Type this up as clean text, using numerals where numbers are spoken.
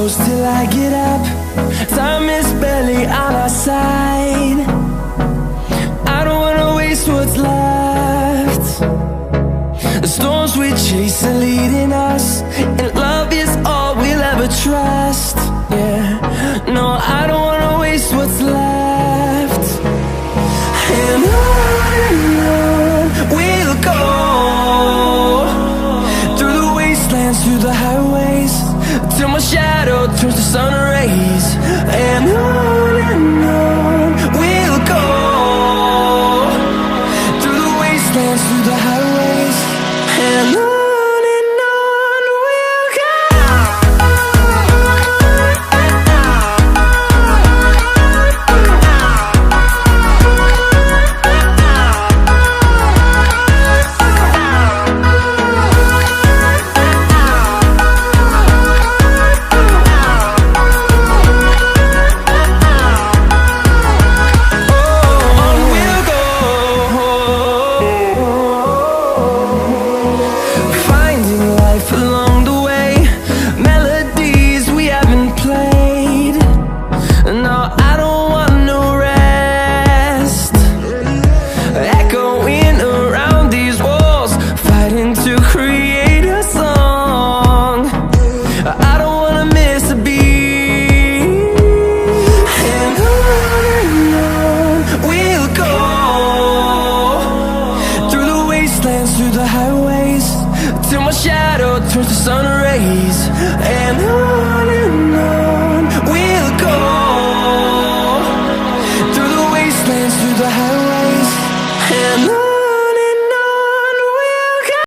close till I get up. Time is barely on our side. I don't wanna waste what's left. The storms we chase are leading us, and love is all we'll ever trust. Yeah, no, I don't wanna waste what's left. And on we'll go, through the wastelands, through the highways, till my shadow turns to sun rays. And on we'll go, through the wastelands, through the highways, and on we'll go. Through the highways, till my shadow turns to sun rays. And on we'll go, through the wastelands, through the highways.